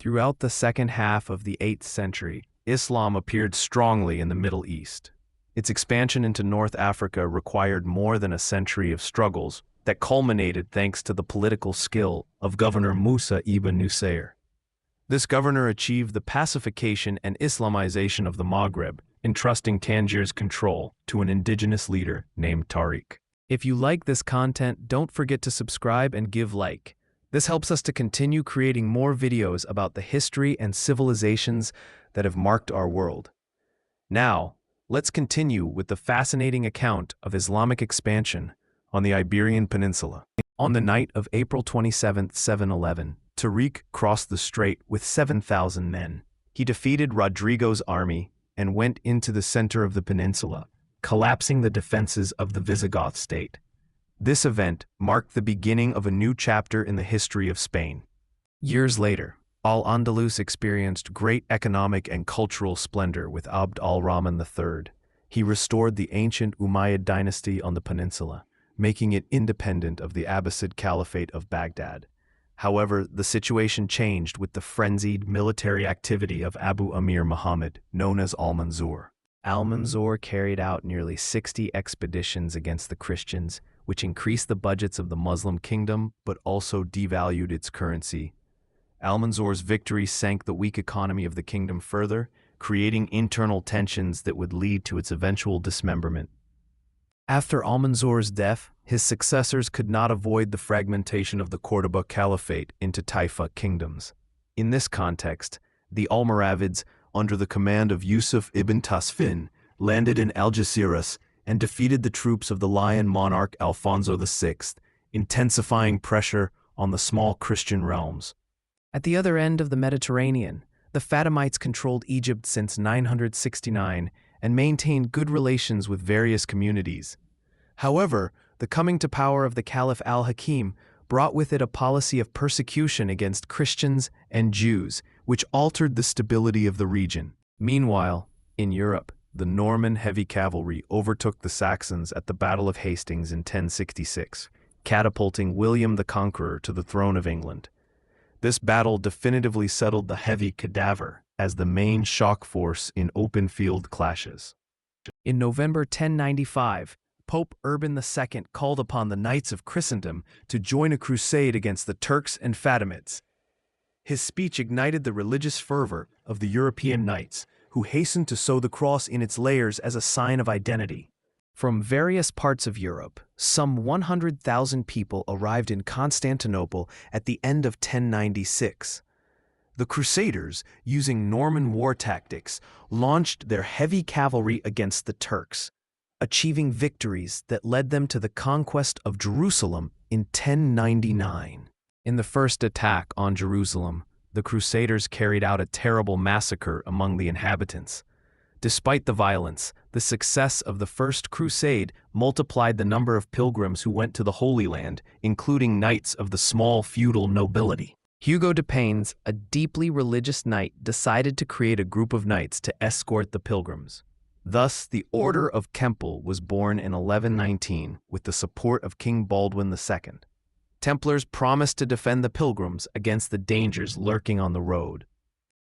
Throughout the second half of the 8th century, Islam appeared strongly in the Middle East. Its expansion into North Africa required more than a century of struggles that culminated thanks to the political skill of Governor Musa ibn Nusayr. This governor achieved the pacification and Islamization of the Maghreb, entrusting Tangier's control to an indigenous leader named Tariq. If you like this content, don't forget to subscribe and give like. This helps us to continue creating more videos about the history and civilizations that have marked our world. Now, let's continue with the fascinating account of Islamic expansion on the Iberian Peninsula. On the night of April 27, 711, Tariq crossed the strait with 7,000 men. He defeated Rodrigo's army and went into the center of the peninsula, collapsing the defenses of the Visigoth state. This event marked the beginning of a new chapter in the history of Spain. Years later, Al-Andalus experienced great economic and cultural splendor with Abd al-Rahman III. He restored the ancient Umayyad dynasty on the peninsula, making it independent of the Abbasid Caliphate of Baghdad. However, the situation changed with the frenzied military activity of Abu Amir Muhammad, known as Al-Mansur. Al-Mansur carried out nearly 60 expeditions against the Christians, which increased the budgets of the Muslim kingdom but also devalued its currency. Al-Mansur's victory sank the weak economy of the kingdom further, creating internal tensions that would lead to its eventual dismemberment. After Al-Mansur's death, his successors could not avoid the fragmentation of the Cordoba Caliphate into Taifa kingdoms. In this context, the Almoravids, under the command of Yusuf ibn Tasfin, landed in Algeciras and defeated the troops of the Lion monarch Alfonso VI, intensifying pressure on the small Christian realms. At the other end of the Mediterranean, the Fatimites controlled Egypt since 969 and maintained good relations with various communities. However, the coming to power of the Caliph al-Hakim brought with it a policy of persecution against Christians and Jews, which altered the stability of the region. Meanwhile, in Europe, the Norman heavy cavalry overtook the Saxons at the Battle of Hastings in 1066, catapulting William the Conqueror to the throne of England. This battle definitively settled the heavy cadaver as the main shock force in open field clashes. In November 1095, Pope Urban II called upon the Knights of Christendom to join a crusade against the Turks and Fatimids. His speech ignited the religious fervor of the European knights, who hastened to sew the cross in its layers as a sign of identity. From various parts of Europe, some 100,000 people arrived in Constantinople at the end of 1096. The Crusaders, using Norman war tactics, launched their heavy cavalry against the Turks, achieving victories that led them to the conquest of Jerusalem in 1099. In the first attack on Jerusalem, the Crusaders carried out a terrible massacre among the inhabitants. Despite the violence, the success of the First Crusade multiplied the number of pilgrims who went to the Holy Land, including knights of the small feudal nobility. Hugo de Payens, a deeply religious knight, decided to create a group of knights to escort the pilgrims. Thus, the Order of Kemple was born in 1119 with the support of King Baldwin II. Templars promised to defend the pilgrims against the dangers lurking on the road.